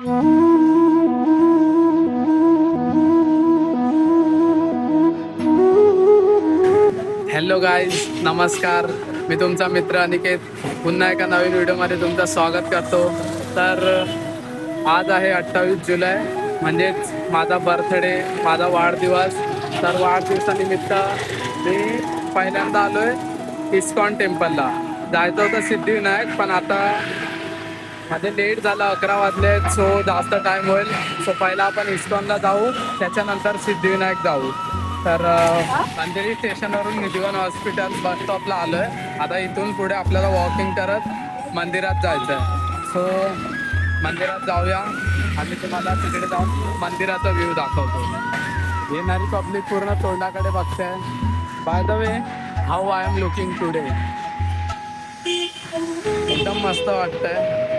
Hello guys, नमस्कार. मी तुमचा मित्र अनिकेत पुन्हा एका नवीन व्हिडिओमध्ये तुमचं स्वागत करतो. तर आज आहे 28 जुलै, म्हणजेच माझा बर्थडे, माझा वाढदिवस. तर वाढदिवसानिमित्त मी पहिल्यांदा आलो आहे इस्कॉन टेम्पलला. जायचं होतं सिद्धिविनायक, पण आता माझे लेट झालं, 11 वाजले, सो जास्त टाईम होईल. सो पहिला आपण इस्कॉनला जाऊ, त्याच्यानंतर सिद्धिविनायक जाऊ. तर अंधेरी स्टेशनवरून निधिवन हॉस्पिटल बस स्टॉपला आलो आहे. आता इथून पुढे आपल्याला वॉकिंग करत मंदिरात जायचं आहे. सो मंदिरात जाऊया आणि तुम्हाला तिकडे जाऊन मंदिराचा व्ह्यू दाखवतो. येणारी पब्लिक पूर्ण तोंडाकडे बघते. By the way, how I am looking today. एकदम मस्त वाटतंय.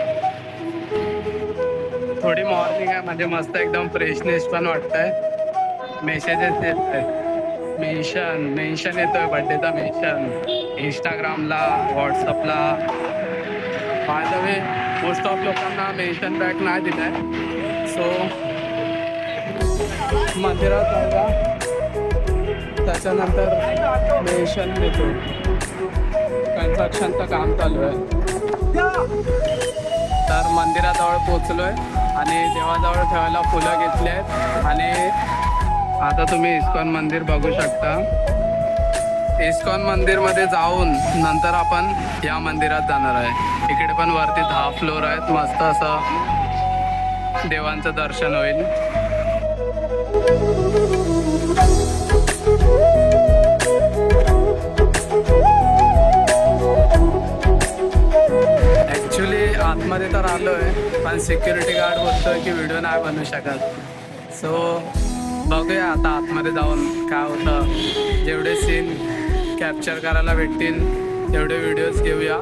थोडी मॉर्निंग आहे, म्हणजे मस्त एकदम फ्रेशनेस पण वाटतंय. मेसेजेस येत आहेत, मेन्शन येतोय, बड्डेचा मेन्शन इंस्टाग्रामला, व्हॉट्सअपला. By the way, most of लोकांना मेन्शन बॅक नाही दिलाय. सो मंदिरात जाऊया, त्याच्यानंतर मेन्शन देतो. कन्स्ट्रक्शनचं काम चालू आहे. तर मंदिराजवळ पोचलोय आणि देवाजवळ ठेवायला फुलं घेतली आहेत. आणि आता तुम्ही इस्कॉन मंदिर बघू शकता. इस्कॉन मंदिरमध्ये जाऊन नंतर आपण या मंदिरात जाणार आहे. इकडे पण वरती 10 फ्लोर आहेत. मस्त असं देवांचं दर्शन होईल. ॲक्च्युली आतमध्ये तर आलो आहे, पण सिक्युरिटी गार्ड बोलतोय की व्हिडिओ नाही बनवू शकत. सो बघूया आता आतमध्ये जाऊन काय होतं. जेवढे सीन कॅप्चर करायला भेटतील तेवढे व्हिडिओज घेऊया.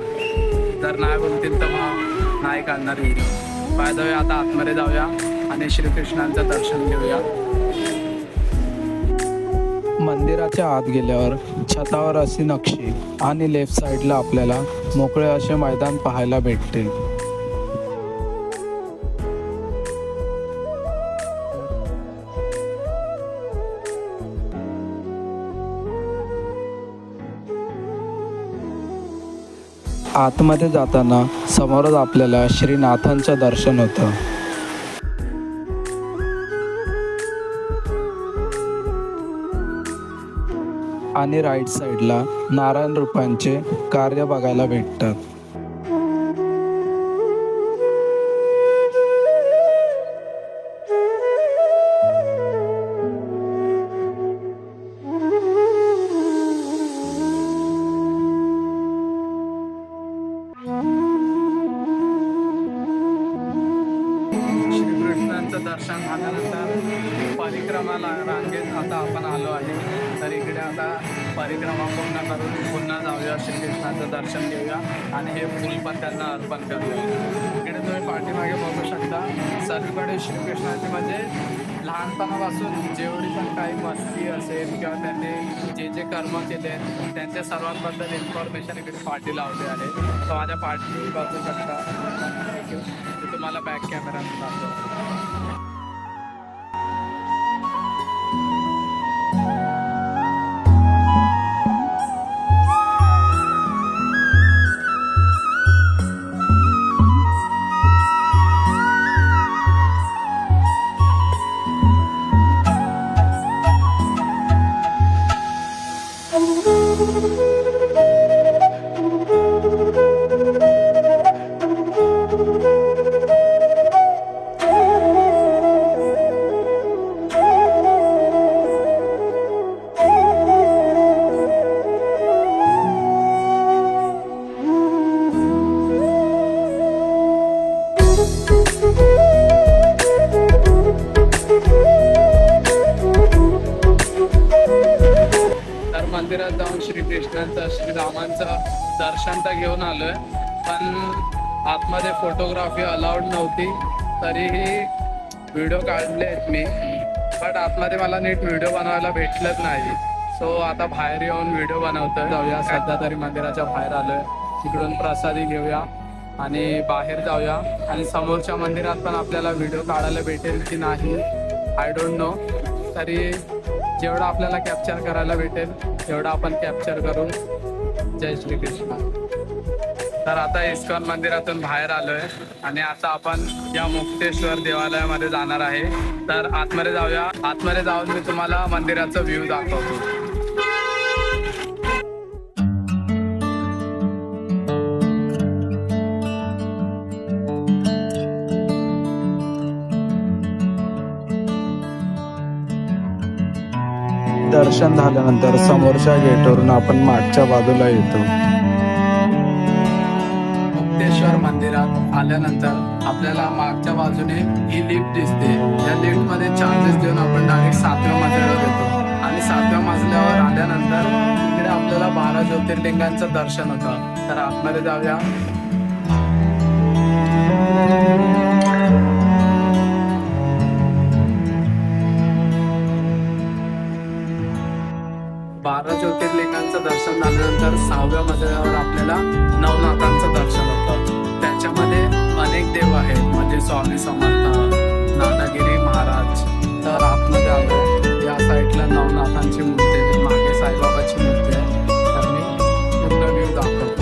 जर नाही बोलतील तर मग नाही काढणार व्हिडिओ. बाय द वे, आता आतमध्ये जाऊया आणि श्रीकृष्णांचं दर्शन घेऊया. मंदिराच्या आत गेल्यावर छतावर अशी नक्षी आणि लेफ्ट साईडला आपल्याला मोकळे असे मैदान पाहायला भेटते. आतमध्ये जाताना समोरच आपल्याला श्रीनाथांचं दर्शन होतं. आणि राईट साईडला नारायण रूपांचे कार्य बघायला भेटतात. श्रीकृष्णांचं दर्शन झाल्यानंतर परिक्रमाला रांगेत आता आपण आलो आहे. तर इकडे आता परिक्रमा पूर्ण करून पुन्हा जाऊया, श्रीकृष्णाचं दर्शन घेऊया आणि हे फूल पण त्यांना अर्पण करूया. इकडे तुम्ही पाठीमागे बघू शकता, सर्वीकडे श्रीकृष्णाचे म्हणजे लहानपणापासून जेवढी पण काही मस्ती असेल किंवा त्यांनी जे जे कर्म केले त्यांच्या सर्वांबद्दल इन्फॉर्मेशन इकडे पाठी लावली आहे. तर माझ्या पाठी बघू शकता. मी तुम्हाला बॅक कॅमेराने दाखवतो. मंदिरात जाऊन श्रीकृष्णांचं, श्रीरामांचं दर्शन तर घेऊन आलोय, पण आतमध्ये फोटोग्राफी अलाउड नव्हती. तरीही व्हिडिओ काढले आहेत मी, बट आतमध्ये मला नीट व्हिडिओ बनवायला भेटलंच नाही. सो आता बाहेर येऊन व्हिडिओ बनवतोय. जाऊया, सध्या तरी मंदिराच्या बाहेर आलोय. तिकडून प्रसादी घेऊया आणि बाहेर जाऊया आणि समोरच्या मंदिरात पण आपल्याला व्हिडिओ काढायला भेटेल की नाही आय डोंट नो. तरी जेवढं आपल्याला कॅप्चर करायला भेटेल तेवढं आपण कॅप्चर करू. जय श्रीकृष्ण. तर आता इस्कॉन मंदिरातून बाहेर आलोय आणि आता आपण या मुक्तेश्वर देवालयामध्ये जाणार आहे. तर आतमध्ये जाऊया. आतमध्ये जाऊन मी तुम्हाला मंदिराचा व्ह्यू दाखवतो. दर्शन झाल्यानंतर समोरच्या गेटवरून आपण मागच्या बाजूला येतो. मुक्तेश्वर मंदिरात आल्यानंतर आपल्याला मागच्या बाजूने ही लिफ्ट दिसते. या लिफ्टमध्ये चार्जेस देऊन आपण डायरेक्ट 7व्या मजल्यावर येतो आणि 7व्या मजल्यावर आल्यानंतर इकडे आपल्याला 12 ज्योतिर्लिंगांचं दर्शन होतं. तर आतमध्ये जाऊया. बारा ज्योतिर्लिंगांचं दर्शन झाल्यानंतर 6व्या मजल्यावर आपल्याला नवनाथांचं दर्शन होतं. त्याच्यामध्ये अनेक देव आहेत, म्हणजे स्वामी समर्थ, नानागिरी महाराज. तर आतमध्ये आलो. या साईडला नवनाथांची मूर्ती आहे, मागे साईबाबाची मूर्ती आहे. तर मी पूर्ण व्ह्यू दाखवतो.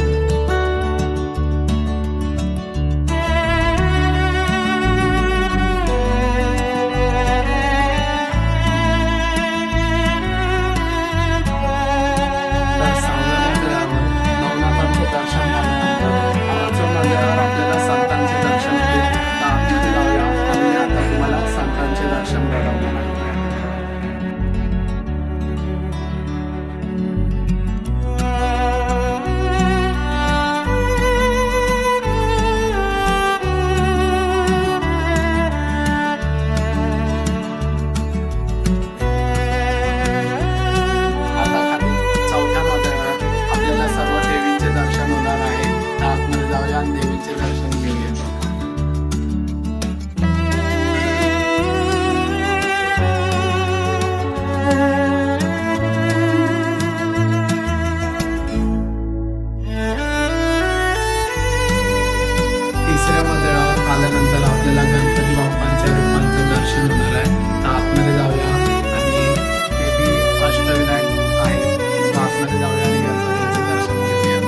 आल्यानंतर आपल्याला गणपती बाप्पांच्या रूपांचं दर्शन होणार आहे. तर आतमध्ये जाऊया आणि ते बी अष्टविनायक आहे. सो आतमध्ये जाऊया आणि गणपतीचं दर्शन घेऊया.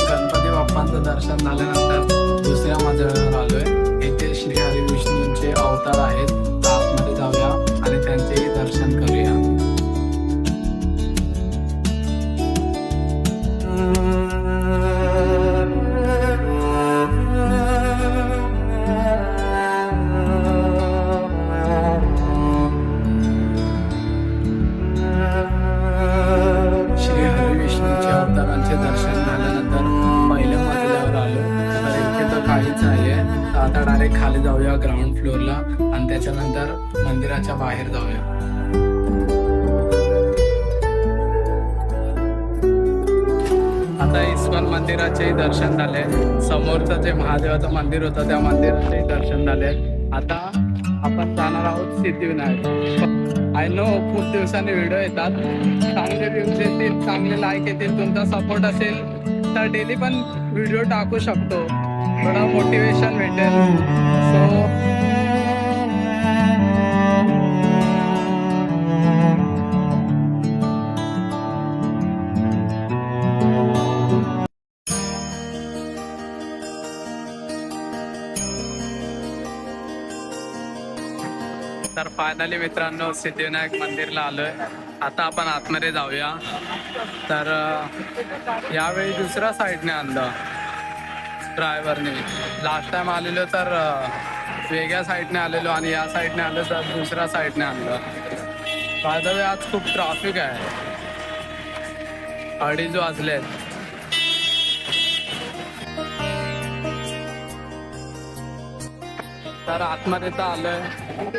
गणपती बाप्पांचं दर्शन झाल्यानंतर दुसऱ्या मजल्यावर आलोय. इथे श्री हरी विष्णूंचे अवतार आहेत. तर आतमध्ये जाऊया आणि त्यांचेही दर्शन करूया. श्री हरी विष्णूंच्या अवतारांचे दर्शन झाल्यानंतर पहिल्या मजल्यावर आलो. तर इथे तर काहीच नाहीये. तर आता डायरेक्ट खाली जाऊया ग्राउंड फ्लोअरला आणि त्याच्यानंतर मंदिराच्या बाहेर जाऊया. आता इस्कॉन मंदिराचेही दर्शन झाले. समोरचं जे महादेवाचं मंदिर होतं त्या मंदिराचेही दर्शन झाले. आता आपण जाणार आहोत सिद्धिविनायक. आय नो खूप दिवसांनी व्हिडिओ येतात, चांगले व्ह्यूज येतील, चांगले लाईक येतील. तुमचा सपोर्ट असेल तर डेली पण व्हिडिओ टाकू शकतो, थोडं मोटिवेशन भेटेल. सो तर फायनली मित्रांनो सिद्धिविनायक मंदिरला आलोय. आता आपण आतमध्ये जाऊया. तर यावेळी दुसऱ्या साईडने आणलं ड्रायव्हरने. लास्ट टाइम आलेलो तर वेगळ्या साईडने आलेलो आणि या साईडने आलो तर दुसऱ्या साईडने आणलं. बाय द वे आज खूप ट्रॅफिक आहे. 2:30 वाजलेत. तर आतमध्ये तर आलोय.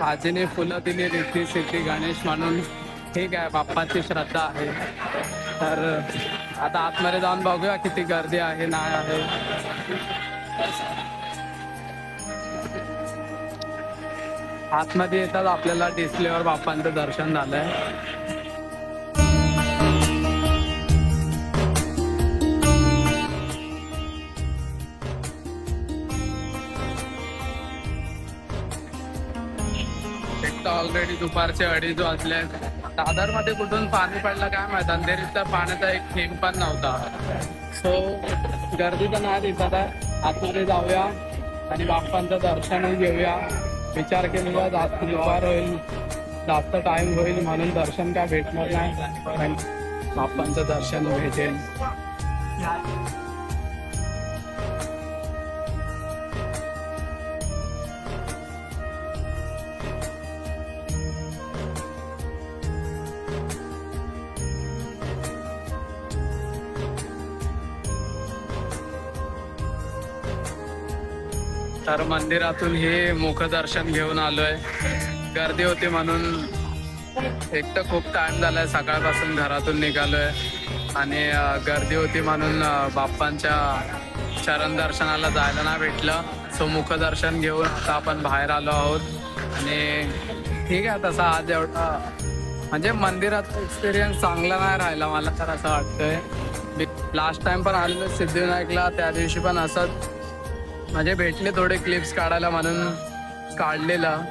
आजीने फुलं दिली रिद्धी सिद्धी गणेश म्हणून. ठीक आहे, बाप्पाची श्रद्धा आहे. तर आता आतमध्ये जाऊन बघूया किती गर्दी आहे नाही आहे. आतमध्ये येतात आपल्याला डिस्प्लेवर बाप्पांचं दर्शन झालंय. एक तर ऑलरेडी दुपारचे 2:30 वाजले. दादरमध्ये कुठून पाणी पडलं काय माहित, अंधेरीत तर पाण्याचा एक थेंब पण नव्हता. सो गर्दी तर नाही दिसत आहे. आतमध्ये जाऊया आणि बाप्पांचं दर्शनही घेऊया. विचार केलेला जास्त दुपार होईल, जास्त टाइम होईल म्हणून दर्शन काय भेटणार नाही, पण बाप्पांचं दर्शन भेटेल. तर मंदिरातून हे मुखदर्शन घेऊन आलोय. गर्दी होती म्हणून एक तर खूप टाइम झालाय, सकाळपासून घरातून निघालोय आणि गर्दी होती म्हणून बाप्पांच्या चरण दर्शनाला जायला नाही भेटलं. सो मुखदर्शन घेऊन आता आपण बाहेर आलो आहोत. आणि ठीक आहे, तसा आज एवढा म्हणजे मंदिराचा एक्सपिरियन्स चांगला नाही राहिला मला तर असं वाटतंय. मी लास्ट टाइम पण आलेलो सिद्धिविनायकला, त्या दिवशी पण असंच म्हणजे भेटले थोडे क्लिप्स काढायला म्हणून काढलेलं.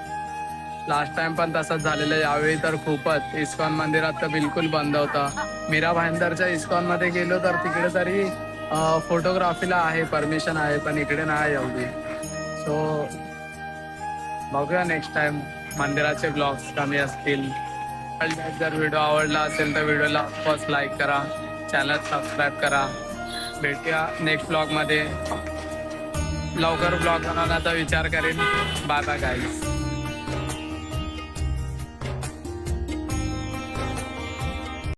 लास्ट टाइम पण तसंच झालेलं. यावेळी तर खूपच, इस्कॉन मंदिरात तर बिलकुल बंद होता. मीरा भाईंदरच्या इस्कॉनमध्ये गेलो तर तिकडे तरी फोटोग्राफीला आहे, परमिशन आहे, पण इकडे नाही एवढी. सो बघूया नेक्स्ट टाइम मंदिराचे ब्लॉग्स कमी असतील. जर व्हिडिओ आवडला असेल तर व्हिडिओला फर्स्ट लाईक करा, चॅनल सबस्क्राईब करा. भेटूया नेक्स्ट ब्लॉगमध्ये. लवकर ब्लॉग बनवण्याचा विचार करेन. Bye bye guys.